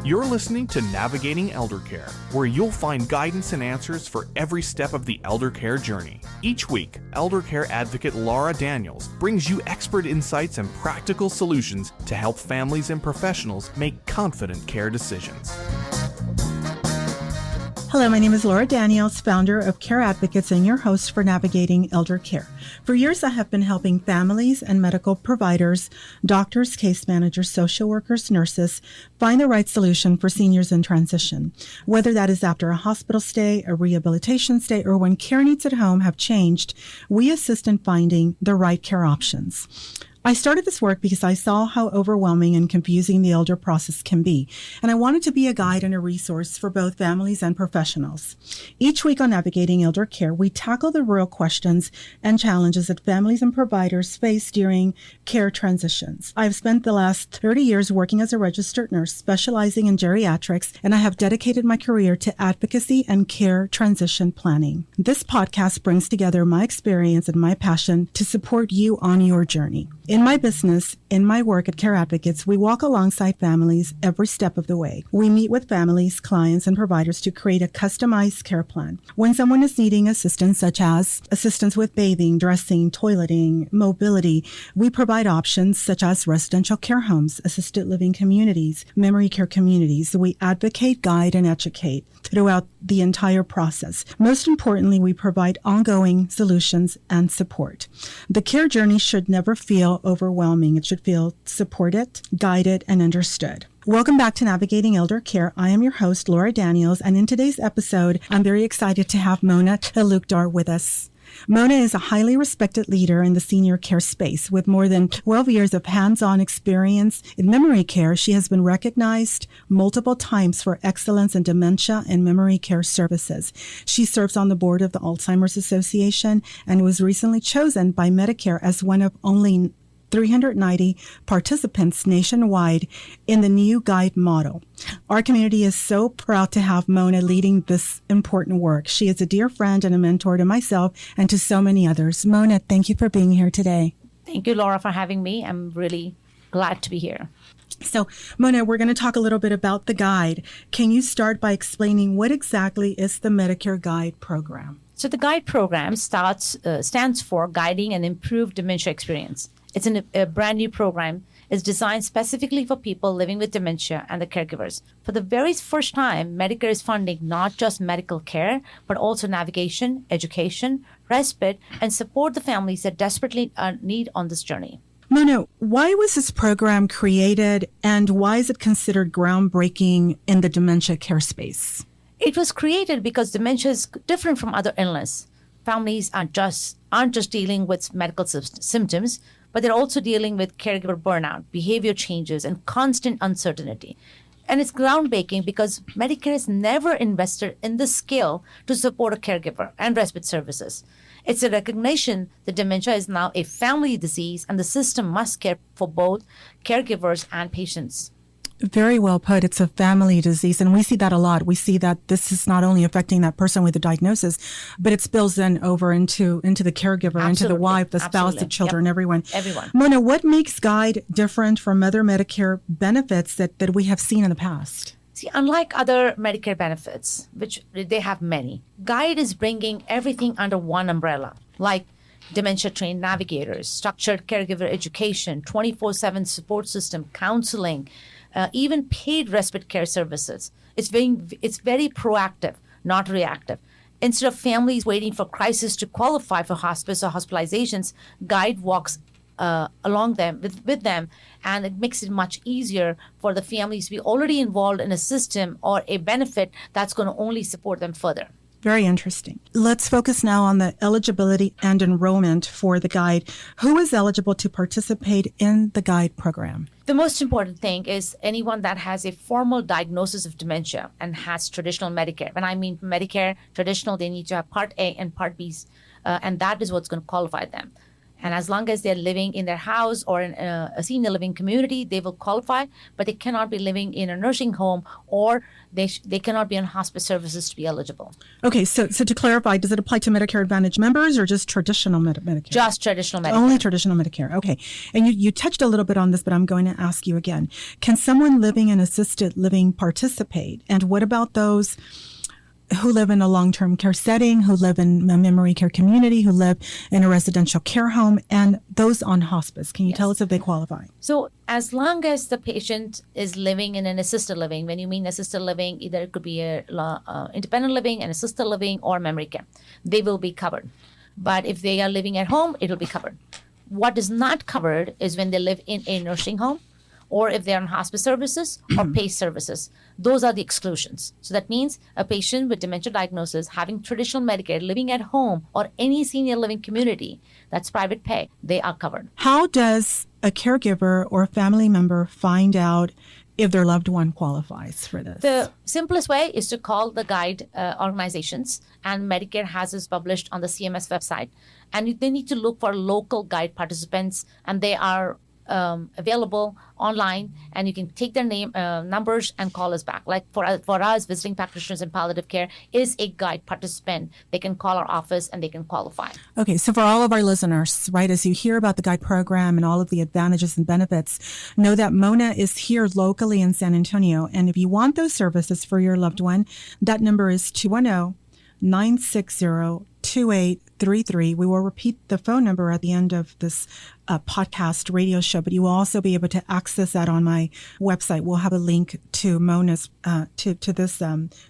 You're listening to Navigating Eldercare, where you'll find guidance and answers for every step of the eldercare journey. Each week, eldercare advocate Laura Daniels brings you expert insights and practical solutions to help families and professionals make confident care decisions. Hello, my name is Laura Daniels, founder of Care Advocates and your host for Navigating Eldercare. For years, I have been helping families and medical providers, doctors, case managers, social workers, nurses find the right solution for seniors in transition. Whether that is after a hospital stay, a rehabilitation stay, or when care needs at home have changed, we assist in finding the right care options. I started this work because I saw how overwhelming and confusing the elder process can be, and I wanted to be a guide and a resource for both families and professionals. Each week on Navigating Elder Care, we tackle the real questions and challenges that families and providers face during care transitions. I've spent the last 30 years working as a registered nurse, specializing in geriatrics, and I have dedicated my career to advocacy and care transition planning. This podcast brings together my experience and my passion to support you on your journey. In my business, in my work at Care Advocates, we walk alongside families every step of the way. We meet with families, clients, and providers to create a customized care plan. When someone is needing assistance, such as assistance with bathing, dressing, toileting, mobility, we provide options such as residential care homes, assisted living communities, memory care communities. We advocate, guide, and educate throughout the entire process. Most importantly, we provide ongoing solutions and support. The care journey should never feel overwhelming. It should feel supported, guided, and understood. Welcome back to Navigating Elder Care. I am your host, Laura Daniels, and in today's episode, I'm very excited to have Mona Talukdar with us. Mona is a highly respected leader in the senior care space. With more than 12 years of hands-on experience in memory care, she has been recognized multiple times for excellence in dementia and memory care services. She serves on the board of the Alzheimer's Association and was recently chosen by Medicare as one of only 390 participants nationwide in the new guide model. Our community is so proud to have Mona leading this important work. She is a dear friend and a mentor to myself and to so many others. Mona, thank you for being here today. Thank you, Laura, for having me. I'm really glad to be here. So, Mona, we're going to talk a little bit about the guide. Can you start by explaining what exactly is the Medicare Guide program? So the GUIDE program stands for Guiding an Improved Dementia Experience. It's a brand new program. It's designed specifically for people living with dementia and the caregivers. For the very first time, Medicare is funding not just medical care, but also navigation, education, respite, and support the families that desperately need on this journey. Mona, why was this program created and why is it considered groundbreaking in the dementia care space? It was created because dementia is different from other illness. Families aren't just dealing with medical symptoms, but they're also dealing with caregiver burnout, behavior changes, and constant uncertainty. And it's groundbreaking because Medicare has never invested in the skill to support a caregiver and respite services. It's a recognition that dementia is now a family disease and the system must care for both caregivers and patients. Very well put. It's a family disease, and we see that a lot. We see that this is not only affecting that person with the diagnosis, but it spills then over into the caregiver, Absolutely. into the wife, the spouse, Absolutely. the children, Yep. everyone. Everyone. Mona, what makes Guide different from other Medicare benefits that we have seen in the past? See, unlike other Medicare benefits, which they have many, Guide is bringing everything under one umbrella, like dementia-trained navigators, structured caregiver education, 24/7 support system, counseling, even paid respite care services. It's very proactive, not reactive. Instead of families waiting for crisis to qualify for hospice or hospitalizations, Guide walks along them with them, and it makes it much easier for the families to be already involved in a system or a benefit that's going to only support them further. Very interesting. Let's focus now on the eligibility and enrollment for the Guide. Who is eligible to participate in the Guide program? The most important thing is anyone that has a formal diagnosis of dementia and has traditional Medicare. When I mean Medicare traditional, they need to have Part A and Part B, and that is what's going to qualify them. And as long as they're living in their house or in a senior living community, they will qualify, but they cannot be living in a nursing home, or they cannot be on hospice services to be eligible. Okay, so to clarify, does it apply to Medicare Advantage members or just traditional Medicare? Just traditional Medicare. Only traditional Medicare. Okay. And you touched a little bit on this, but I'm going to ask you again. Can someone living in assisted living participate? And what about those who live in a long-term care setting, who live in a memory care community, who live in a residential care home, and those on hospice? Can you tell us if they qualify? So as long as the patient is living in an assisted living, when you mean assisted living, either it could be a independent living, an assisted living, or memory care, they will be covered. But if they are living at home, it will be covered. What is not covered is when they live in a nursing home, or if they're on hospice services or PACE services. Those are the exclusions. So that means a patient with dementia diagnosis having traditional Medicare, living at home or any senior living community that's private pay, they are covered. How does a caregiver or a family member find out if their loved one qualifies for this? The simplest way is to call the guide organizations, and Medicare has this published on the CMS website. And they need to look for local guide participants, and they are available online, and you can take their name, numbers, and call us back. Like for us, visiting practitioners in palliative care is a guide participant. They can call our office and they can qualify. Okay, so for all of our listeners, right, as you hear about the guide program and all of the advantages and benefits, know that Mona is here locally in San Antonio. And if you want those services for your loved one, that number is 210-960-2833. We will repeat the phone number at the end of this podcast radio show, but you will also be able to access that on my website. We'll have a link to Mona's, to this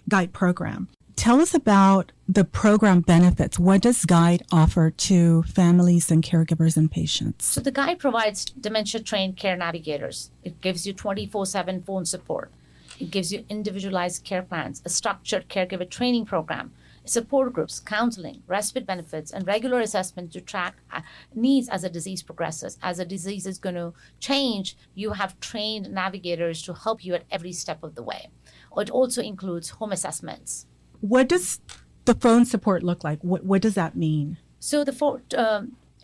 guide program. Tell us about the program benefits. What does Guide offer to families and caregivers and patients? So the Guide provides dementia-trained care navigators. It gives you 24/7 phone support. It gives you individualized care plans, a structured caregiver training program, support groups, counseling, respite benefits, and regular assessment to track needs as a disease progresses. As a disease is going to change, you have trained navigators to help you at every step of the way. It also includes home assessments. What does the phone support look like? What does that mean? So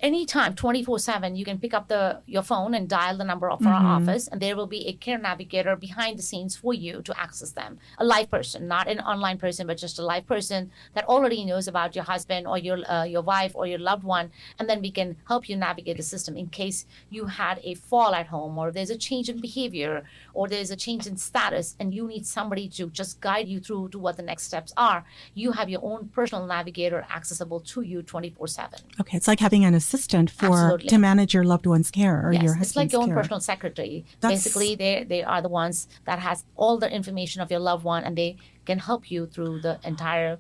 anytime, 24/7, you can pick up your phone and dial the number of our office, and there will be a care navigator behind the scenes for you to access them. A live person, not an online person, but just a live person that already knows about your husband or your wife or your loved one, and then we can help you navigate the system in case you had a fall at home, or there's a change in behavior, or there's a change in status, and you need somebody to just guide you through to what the next steps are. You have your own personal navigator accessible to you 24/7. Okay, it's like having an assistant to manage your loved one's care or your husband's care. It's like your own personal secretary. Basically, they are the ones that has all the information of your loved one, and they can help you through the entire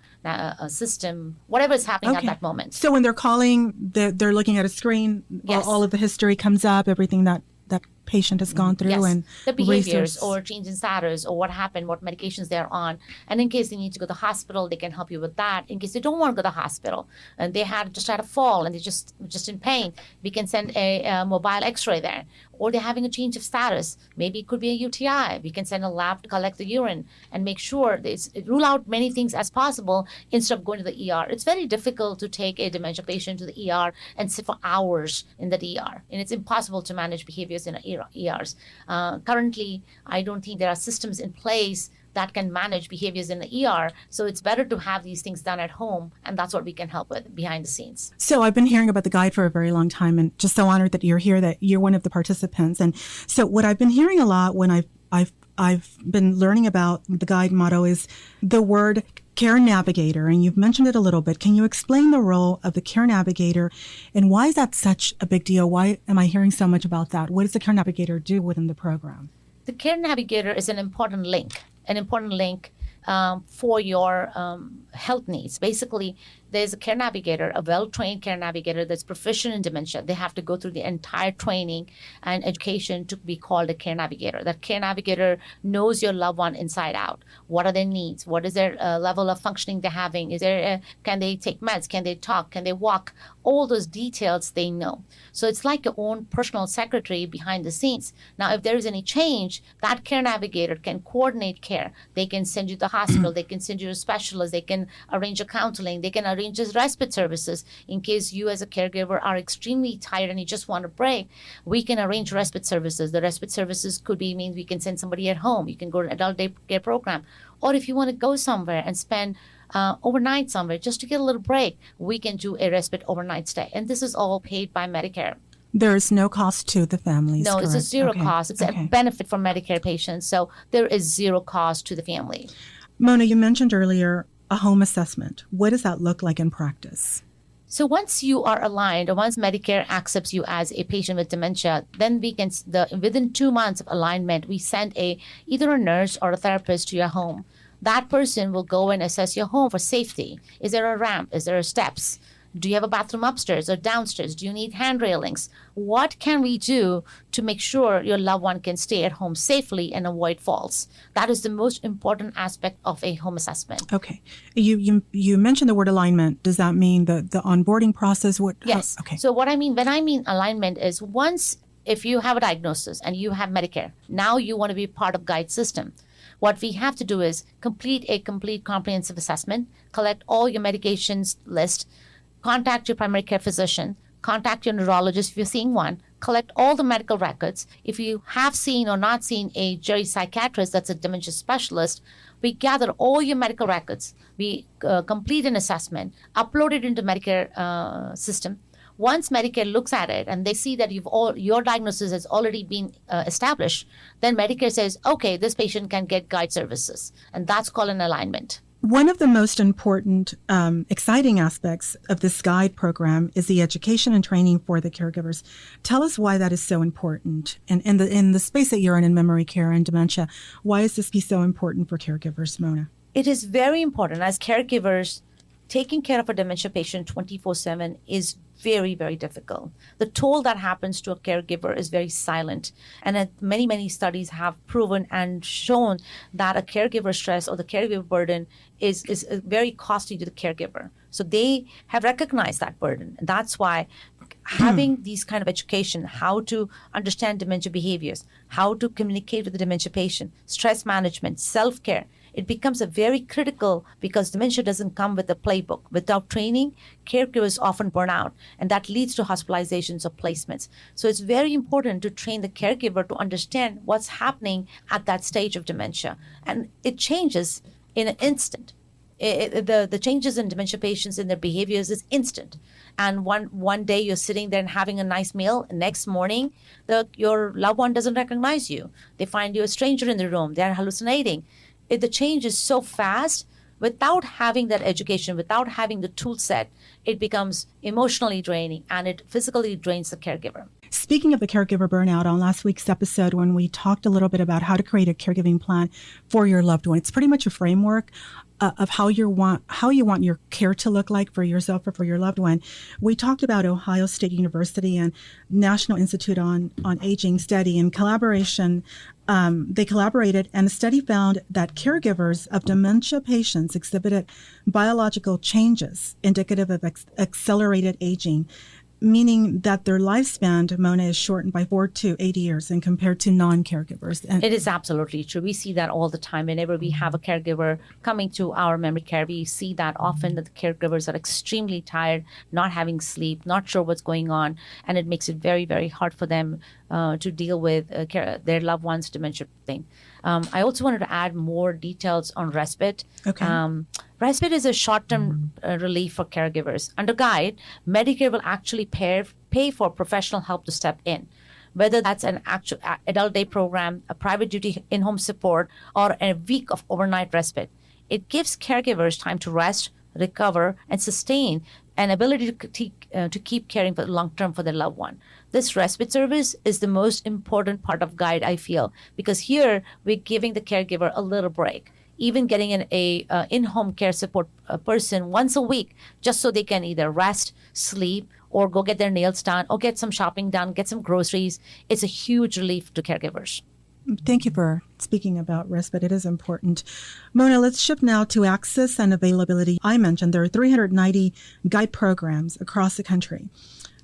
system, whatever is happening at that moment. So when they're calling, they're looking at a screen, all of the history comes up, everything that patient has gone through, and the behaviors or change in status or what happened, what medications they're on. And in case they need to go to the hospital, they can help you with that. In case they don't want to go to the hospital and they just had a fall and they just in pain, we can send a mobile x-ray there. Or they're having a change of status. Maybe it could be a UTI. We can send a lab to collect the urine and make sure rule out many things as possible instead of going to the ER. It's very difficult to take a dementia patient to the ER and sit for hours in the ER. And it's impossible to manage behaviors in ERs. Currently, I don't think there are systems in place that can manage behaviors in the ER. So it's better to have these things done at home, and that's what we can help with behind the scenes. So I've been hearing about the Guide for a very long time, and just so honored that you're here, that you're one of the participants. And so what I've been hearing a lot when I've been learning about the Guide motto is the word care navigator, and you've mentioned it a little bit. Can you explain the role of the care navigator, and why is that such a big deal? Why am I hearing so much about that? What does the care navigator do within the program? The care navigator is an important link for your health needs. Basically, there's a care navigator, a well-trained care navigator that's proficient in dementia. They have to go through the entire training and education to be called a care navigator. That care navigator knows your loved one inside out. What are their needs? What is their level of functioning they're having? Can they take meds? Can they talk? Can they walk? All those details they know. So it's like your own personal secretary behind the scenes. Now, if there is any change, that care navigator can coordinate care. They can send you to the hospital. They can send you to a specialist. They can arrange a counseling. They can arranges respite services in case you as a caregiver are extremely tired and you just want a break. We can arrange respite services. The respite services could be means we can send somebody at home. You can go to an adult day care program. Or if you want to go somewhere and spend overnight somewhere just to get a little break, we can do a respite overnight stay. And this is all paid by Medicare. There is no cost to the families. No, correct? it's a zero Okay. cost. It's a benefit for Medicare patients. So there is zero cost to the family. Mona, you mentioned earlier a home assessment. What does that look like in practice? So once you are aligned, or once Medicare accepts you as a patient with dementia, then we can, within 2 months of alignment, we send either a nurse or a therapist to your home. That person will go and assess your home for safety. Is there a ramp? Is there steps? Do you have a bathroom upstairs or downstairs? Do you need hand railings? What can we do to make sure your loved one can stay at home safely and avoid falls? That is the most important aspect of a home assessment. Okay. You mentioned the word alignment. Does that mean the onboarding process? Yes. Okay. So when I mean alignment is if you have a diagnosis and you have Medicare, now you want to be part of Guide system. What we have to do is complete a comprehensive assessment, collect all your medications list, contact your primary care physician, contact your neurologist if you're seeing one, collect all the medical records. If you have seen or not seen a geropsychiatrist that's a dementia specialist, we gather all your medical records. We complete an assessment, upload it into Medicare system. Once Medicare looks at it and they see that your diagnosis has already been established, then Medicare says, okay, this patient can get Guide services. And that's called an alignment. One of the most important, exciting aspects of this Guide program is the education and training for the caregivers. Tell us why that is so important. And in the space that you're in memory care and dementia, why is this piece so important for caregivers, Mona? It is very important. As caregivers, taking care of a dementia patient 24/7 is very, very difficult. The toll that happens to a caregiver is very silent. And many, many studies have proven and shown that a caregiver stress or the caregiver burden is very costly to the caregiver. So they have recognized that burden. And that's why having these kind of education, how to understand dementia behaviors, how to communicate with the dementia patient, stress management, self-care, it becomes a very critical because dementia doesn't come with a playbook. Without training, caregivers often burn out, and that leads to hospitalizations or placements. So it's very important to train the caregiver to understand what's happening at that stage of dementia. And it changes in an instant. The changes in dementia patients in their behaviors is instant. And one day you're sitting there and having a nice meal. Next morning, your loved one doesn't recognize you. They find you a stranger in the room. They're hallucinating. The change is so fast. Without having that education, without having the tool set, it becomes emotionally draining and it physically drains the caregiver. Speaking of the caregiver burnout, on last week's episode, when we talked a little bit about how to create a caregiving plan for your loved one, it's pretty much a framework of how you want your care to look like for yourself or for your loved one. We talked about Ohio State University and National Institute on Aging study in collaboration. They collaborated, and the study found that caregivers of dementia patients exhibited biological changes indicative of accelerated aging, meaning that their lifespan, Mona, is shortened by 4 to 8 years and compared to non-caregivers. And it is absolutely true. We see that all the time. Whenever we have a caregiver coming to our memory care, we see that often that the caregivers are extremely tired, not having sleep, not sure what's going on, and it makes it very, very hard for them to deal with their loved one's dementia thing. I also wanted to add more details on respite. Okay. Respite is a short-term relief for caregivers. Under Guide, Medicare will actually pay for professional help to step in, whether that's an actual adult day program, a private duty in-home support, or a week of overnight respite. It gives caregivers time to rest, recover, and sustain an ability to keep caring for the long term for their loved one. This respite service is the most important part of Guide, I feel, because here we're giving the caregiver a little break. Even getting an in-home care support person once a week, just so they can either rest, sleep, or go get their nails done, or get some shopping done, get some groceries. It's a huge relief to caregivers. Thank you for speaking about respite. It is important. Mona, let's shift now to access and availability. I mentioned there are 390 Guide programs across the country.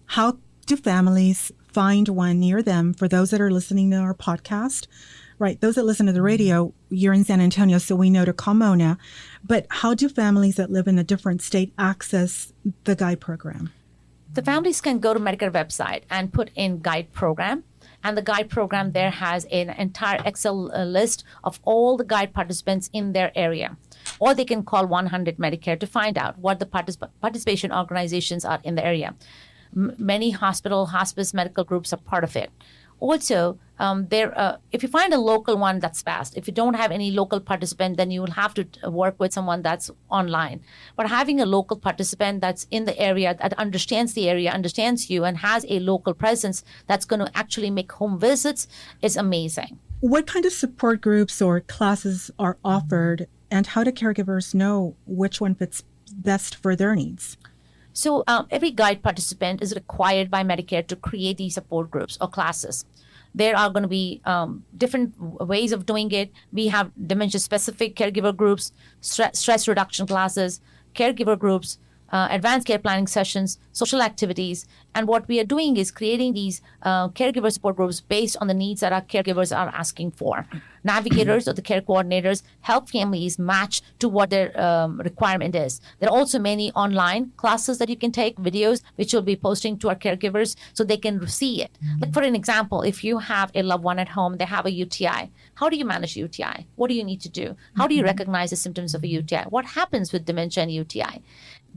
How do families find one near them? For those that are listening to our podcast, Right. Those that listen to the radio, you're in San Antonio, so we know to call Mona. But how do families that live in a different state access the guide program? The families can go to Medicare website and put in guide program. And the guide program there has an entire Excel list of all the guide participants in their area. Or they can call 100 Medicare to find out what the participation organizations are in the area. Many hospital, hospice, medical groups are part of it. Also, if you find a local one, that's fast. If you don't have any local participant, then you will have to work with someone that's online. But having a local participant that's in the area, that understands the area, understands you, and has a local presence that's going to actually make home visits is amazing. What kind of support groups or classes are offered, and how do caregivers know which one fits best for their needs? So every guide participant is required by Medicare to create these support groups or classes. There are going to be different ways of doing it. We have dementia-specific caregiver groups, stress reduction classes, caregiver groups, advanced care planning sessions, social activities. And what we are doing is creating these caregiver support groups based on the needs that our caregivers are asking for. Navigators or the care coordinators help families match to what their requirement is. There are also many online classes that you can take, videos, which we'll be posting to our caregivers so they can see it. Like for an example, if you have a loved one at home, they have a UTI. How do you manage UTI? What do you need to do? How do you recognize the symptoms of a UTI? What happens with dementia and UTI?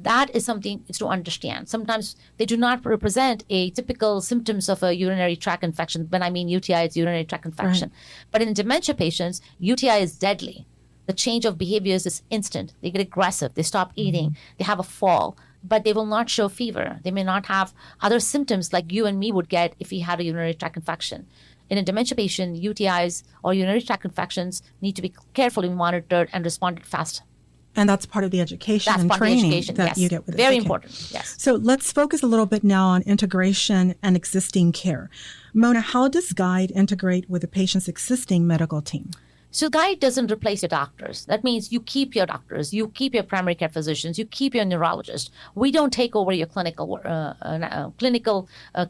That is something to understand. Sometimes they do not represent a typical symptoms of a urinary tract infection. When I mean UTI, it's urinary tract infection. Right. But in dementia patients, UTI is deadly. The change of behaviors is instant. They get aggressive. They stop eating. They have a fall. But they will not show fever. They may not have other symptoms like you and me would get if we had a urinary tract infection. In a dementia patient, UTIs or urinary tract infections need to be carefully monitored and responded fast. And that's part of the education and training that you get with it. Very important, yes. So let's focus a little bit now on integration and existing care. Mona, how does GUIDE integrate with the patient's existing medical team? So GUIDE doesn't replace your doctors. That means you keep your doctors, you keep your primary care physicians, you keep your neurologist. We don't take over your clinical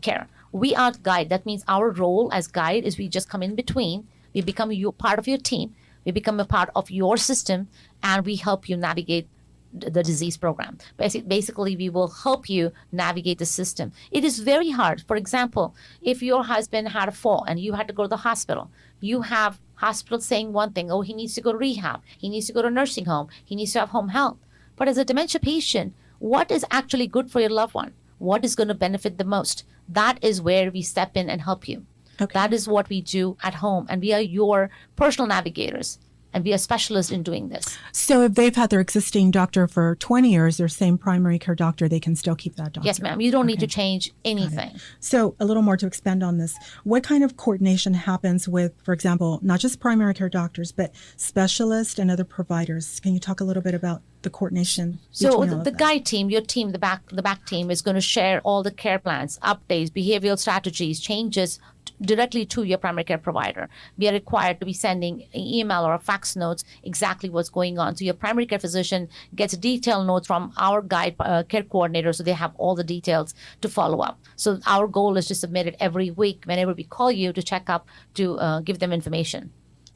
care. We are GUIDE. That means our role as GUIDE is we just come in between. We become part of your team. We become a part of your system, and we help you navigate the disease program. Basically, we will help you navigate the system. It is very hard. For example, if your husband had a fall and you had to go to the hospital, you have hospitals saying one thing, oh, he needs to go to rehab, he needs to go to a nursing home, he needs to have home health. But as a dementia patient, what is actually good for your loved one? What is going to benefit the most? That is where we step in and help you. Okay. That is what we do at home, and we are your personal navigators, and we are specialists in doing this. So if they've had their existing doctor for 20 years, their same primary care doctor, they can still keep that doctor? Yes, ma'am. You don't need to change anything. So a little more to expand on this. What kind of coordination happens with, for example, not just primary care doctors, but specialists and other providers? Can you talk a little bit about the coordination? So the GUIDE team, your team, the back team is going to share all the care plans, updates, behavioral strategies, changes directly to your primary care provider. We are required to be sending an email or a fax notes exactly what's going on. So your primary care physician gets detailed notes from our GUIDE care coordinator, so they have all the details to follow up. So our goal is to submit it every week whenever we call you to check up, to give them information.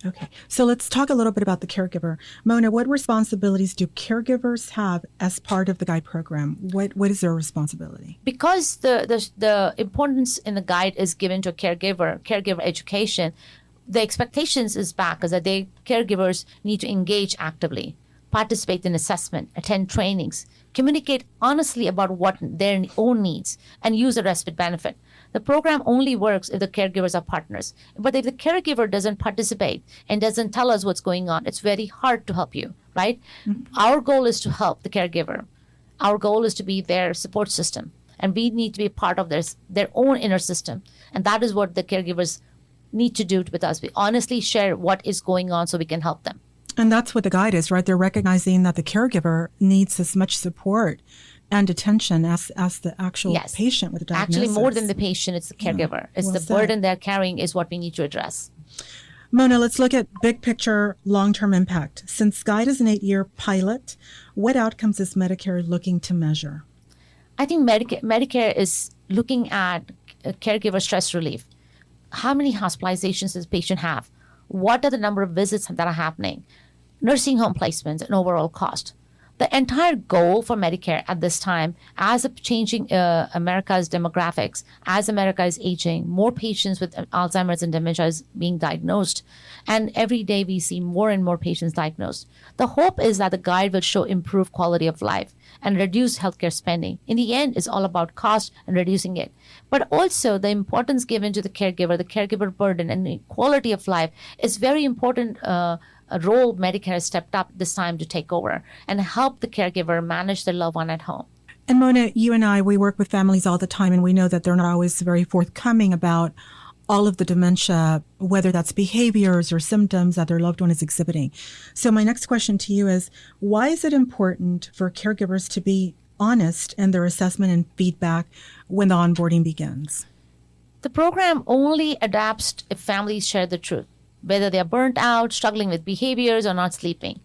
Okay, so let's talk a little bit about the caregiver. Mona, what responsibilities do caregivers have as part of the GUIDE program? What is their responsibility? Because the importance in the GUIDE is given to a caregiver education, the expectations is back is that caregivers need to engage actively, participate in assessment, attend trainings, communicate honestly about what their own needs, and use a respite benefit. The program only works if the caregivers are partners. But if the caregiver doesn't participate and doesn't tell us what's going on, it's very hard to help you, right? Mm-hmm. Our goal is to help the caregiver. Our goal is to be their support system. And we need to be part of their own inner system. And that is what the caregivers need to do with us. We honestly share what is going on so we can help them. And that's what the GUIDE is, right? They're recognizing that the caregiver needs as much support and attention as the actual patient with the diagnosis. Actually, more than the patient, it's the caregiver. It's the burden they're carrying is what we need to address. Mona, let's look at big picture, long-term impact. Since GUIDE is an 8-year pilot, what outcomes is Medicare looking to measure? I think Medicare is looking at caregiver stress relief. How many hospitalizations does the patient have? What are the number of visits that are happening? Nursing home placements and overall cost. The entire goal for Medicare at this time, as changing America's demographics, as America is aging, more patients with Alzheimer's and dementia is being diagnosed. And every day we see more and more patients diagnosed. The hope is that the guide will show improved quality of life and reduce healthcare spending. In the end, it's all about cost and reducing it. But also the importance given to the caregiver burden and the quality of life is very important. A role Medicare has stepped up this time to take over and help the caregiver manage their loved one at home. And Mona, you and I, we work with families all the time, and we know that they're not always very forthcoming about all of the dementia, whether that's behaviors or symptoms that their loved one is exhibiting. So my next question to you is, why is it important for caregivers to be honest in their assessment and feedback when the onboarding begins? The program only adapts if families share the truth, whether they're burnt out, struggling with behaviors, or not sleeping.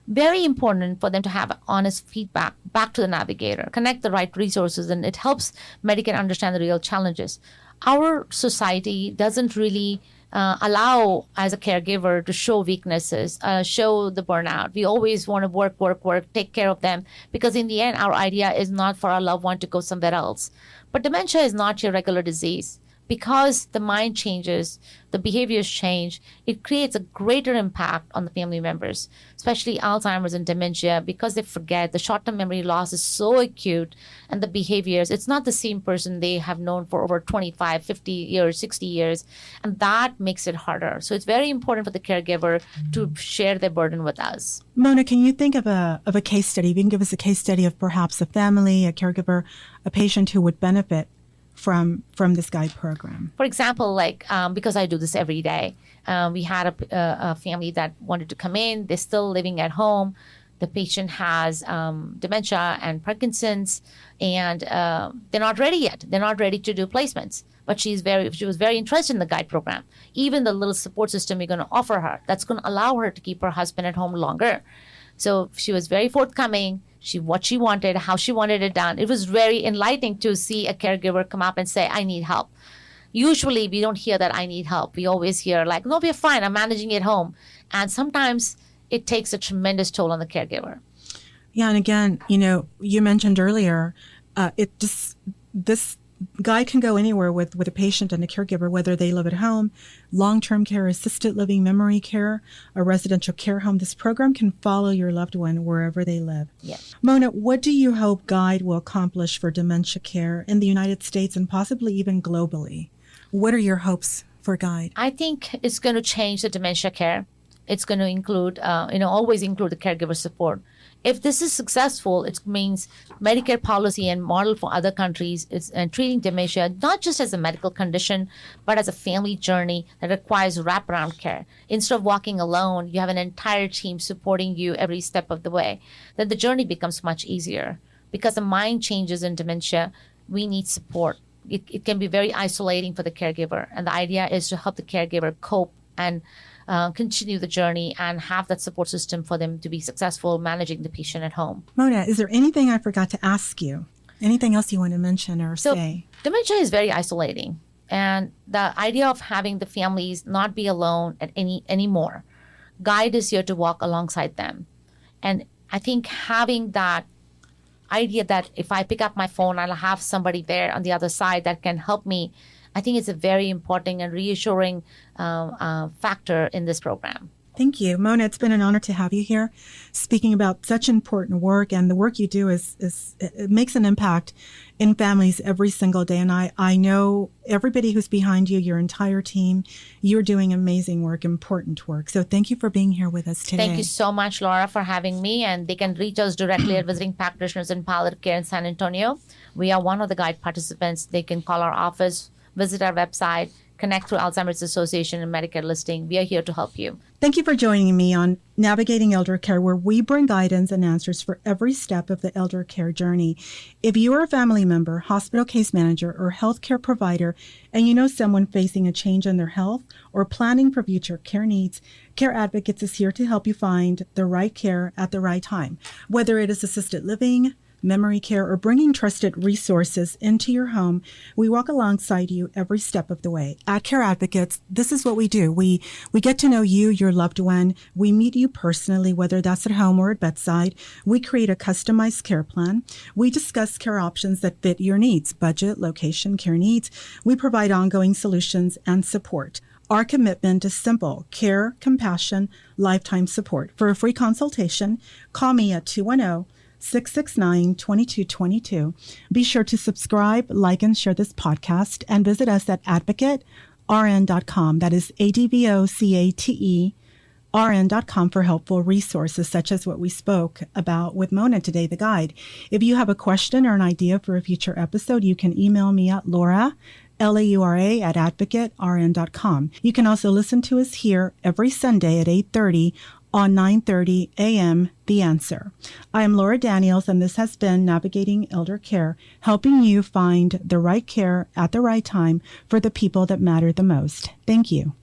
Very important for them to have honest feedback back to the Navigator, connect the right resources, and it helps Medicare understand the real challenges. Our society doesn't really allow, as a caregiver, to show weaknesses, show the burnout. We always want to work, take care of them, because in the end, our idea is not for our loved one to go somewhere else. But dementia is not your regular disease. Because the mind changes, the behaviors change, it creates a greater impact on the family members, especially Alzheimer's and dementia, because they forget. The short-term memory loss is so acute, and the behaviors, it's not the same person they have known for over 25, 50 years, 60 years, and that makes it harder. So it's very important for the caregiver to share their burden with us. Mona, can you think of a case study? You can give us a case study of perhaps a family, a caregiver, a patient who would benefit from this guide program? For example, because I do this every day, we had a family that wanted to come in. They're still living at home. The patient has dementia and Parkinson's, and they're not ready yet. They're not ready to do placements. But she was very interested in the guide program. Even the little support system we're going to offer her, that's going to allow her to keep her husband at home longer. So she was very forthcoming. What she wanted, how she wanted it done. It was very enlightening to see a caregiver come up and say, I need help. Usually we don't hear that I need help. We always hear like, no, we're fine. I'm managing it home. And sometimes it takes a tremendous toll on the caregiver. Yeah. And again, you mentioned earlier, this guide can go anywhere with a patient and a caregiver, whether they live at home, long-term care, assisted living, memory care, a residential care home. This program can follow your loved one wherever they live. Yes. Mona, what do you hope Guide will accomplish for dementia care in the United States and possibly even globally? What are your hopes for Guide? I think it's going to change the dementia care. It's going to include, always include the caregiver support. If this is successful, it means Medicare policy and model for other countries is treating dementia not just as a medical condition, but as a family journey that requires wraparound care. Instead of walking alone, you have an entire team supporting you every step of the way. Then the journey becomes much easier. Because the mind changes in dementia, we need support. It can be very isolating for the caregiver. And the idea is to help the caregiver cope and continue the journey and have that support system for them to be successful managing the patient at home. Mona, is there anything I forgot to ask you? Anything else you want to mention or say? Dementia is very isolating. And the idea of having the families not be alone at anymore. Guide is here to walk alongside them. And I think having that idea that if I pick up my phone, I'll have somebody there on the other side that can help me, I think it's a very important and reassuring factor in this program. Thank you. Mona, it's been an honor to have you here speaking about such important work. And the work you do it makes an impact in families every single day. And I know everybody who's behind you, your entire team, you're doing amazing work, important work. So thank you for being here with us today. Thank you so much, Laura, for having me. And they can reach us directly at Visiting Practitioners in Palliative Care in San Antonio. We are one of the guide participants. They can call our office, visit our website, connect through Alzheimer's Association and Medicare listing. We are here to help you. Thank you for joining me on Navigating Eldercare, where we bring guidance and answers for every step of the elder care journey. If you are a family member, hospital case manager, or healthcare provider, and you know someone facing a change in their health or planning for future care needs, Care Advocates is here to help you find the right care at the right time. Whether it is assisted living, memory care, or bringing trusted resources into your home, we walk alongside you every step of the way. At Care Advocates, this is what we do. We get to know you, your loved one. We meet you personally, whether that's at home or at bedside. We create a customized care plan. We discuss care options that fit your needs, budget, location, care needs. We provide ongoing solutions and support. Our commitment is simple: care, compassion, lifetime support. For a free consultation, call me at 210-669-2222. Be sure to subscribe, like, and share this podcast, and visit us at advocatern.com. That is ADVOCATERN.com for helpful resources such as what we spoke about with Mona today, the guide. If you have a question or an idea for a future episode, you can email me at Laura, Laura at advocatern.com. You can also listen to us here every Sunday at 8:30 on 9:30 a.m. The Answer. I am Laura Daniels, and this has been Navigating Elder Care, helping you find the right care at the right time for the people that matter the most. Thank you.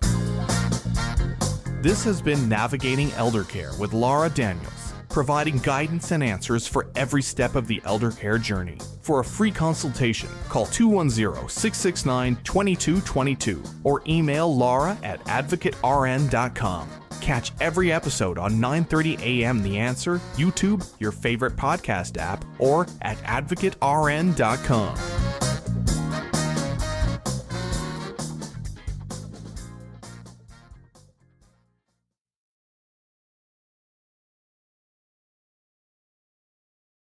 This has been Navigating Eldercare with Laura Daniels, providing guidance and answers for every step of the eldercare journey. For a free consultation, call 210-669-2222 or email Laura at advocatern.com. Catch every episode on 9:30 a.m. The Answer, YouTube, your favorite podcast app, or at advocatern.com.